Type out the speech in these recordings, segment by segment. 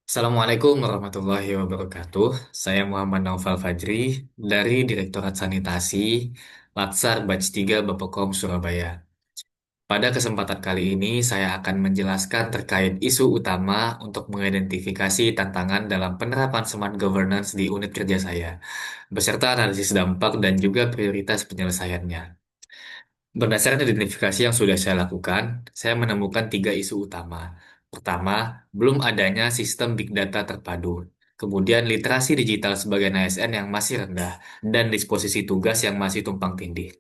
Assalamualaikum warahmatullahi wabarakatuh. Saya Muhammad Naufal Fajri dari Direktorat Sanitasi Latsar Batch 3 Bappekom Surabaya. Pada kesempatan kali ini saya akan menjelaskan terkait isu utama untuk mengidentifikasi tantangan dalam penerapan smart governance di unit kerja saya, beserta analisis dampak dan juga prioritas penyelesaiannya. Berdasarkan identifikasi yang sudah saya lakukan, saya menemukan tiga isu utama. Pertama, belum adanya sistem big data terpadu. Kemudian, literasi digital sebagai ASN yang masih rendah dan disposisi tugas yang masih tumpang tindih.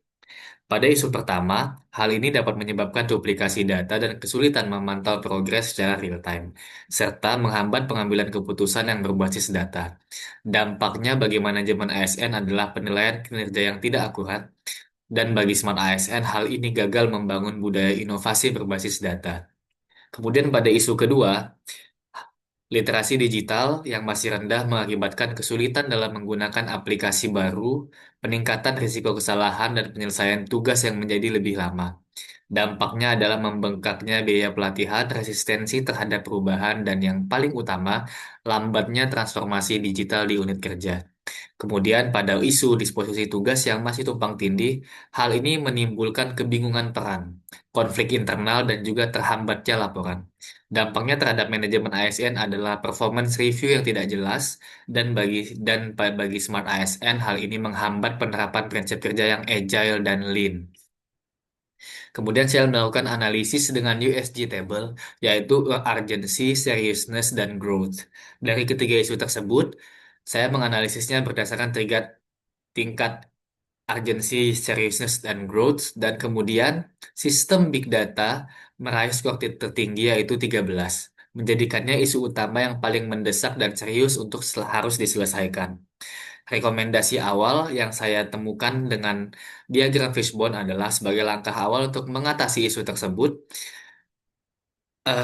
Pada isu pertama, hal ini dapat menyebabkan duplikasi data dan kesulitan memantau progres secara real time, serta menghambat pengambilan keputusan yang berbasis data. Dampaknya bagi manajemen ASN adalah penilaian kinerja yang tidak akurat, dan bagi Smart ASN, hal ini gagal membangun budaya inovasi berbasis data. Kemudian pada isu kedua, literasi digital yang masih rendah mengakibatkan kesulitan dalam menggunakan aplikasi baru, peningkatan risiko kesalahan, dan penyelesaian tugas yang menjadi lebih lama. Dampaknya adalah membengkaknya biaya pelatihan, resistensi terhadap perubahan, dan yang paling utama, lambatnya transformasi digital di unit kerja. Kemudian pada isu disposisi tugas yang masih tumpang tindih, hal ini menimbulkan kebingungan peran, konflik internal, dan juga terhambatnya laporan. Dampaknya terhadap manajemen ASN adalah performance review yang tidak jelas, dan bagi Smart ASN, hal ini menghambat penerapan prinsip kerja yang agile dan lean. Kemudian saya melakukan analisis dengan USG table, yaitu urgency, seriousness, dan growth. Dari ketiga isu tersebut, saya menganalisisnya berdasarkan tingkat urgency, seriousness, dan growth, dan kemudian sistem big data meraih skor tertinggi yaitu 13, menjadikannya isu utama yang paling mendesak dan serius untuk harus diselesaikan. Rekomendasi awal yang saya temukan dengan diagram fishbone adalah sebagai langkah awal untuk mengatasi isu tersebut.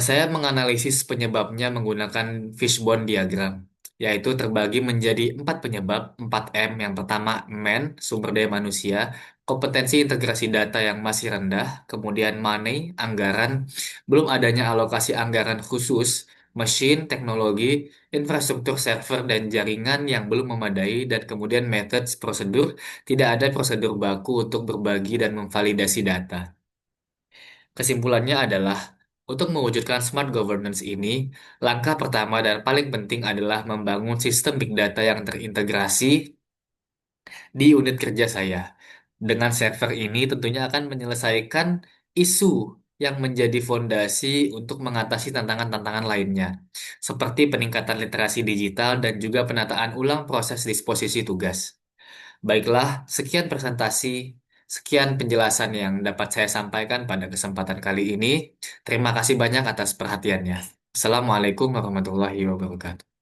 Saya menganalisis penyebabnya menggunakan fishbone diagram, yaitu terbagi menjadi 4 penyebab, 4M. Yang pertama, man, sumber daya manusia, kompetensi integrasi data yang masih rendah, kemudian money, anggaran, belum adanya alokasi anggaran khusus, machine, teknologi, infrastruktur server dan jaringan yang belum memadai, dan kemudian methods, prosedur, tidak ada prosedur baku untuk berbagi dan memvalidasi data. Kesimpulannya adalah, untuk mewujudkan smart governance ini, langkah pertama dan paling penting adalah membangun sistem big data yang terintegrasi di unit kerja saya. Dengan server ini tentunya akan menyelesaikan isu yang menjadi fondasi untuk mengatasi tantangan-tantangan lainnya, seperti peningkatan literasi digital dan juga penataan ulang proses disposisi tugas. Baiklah, sekian presentasi, sekian penjelasan yang dapat saya sampaikan pada kesempatan kali ini. Terima kasih banyak atas perhatiannya. Assalamualaikum warahmatullahi wabarakatuh.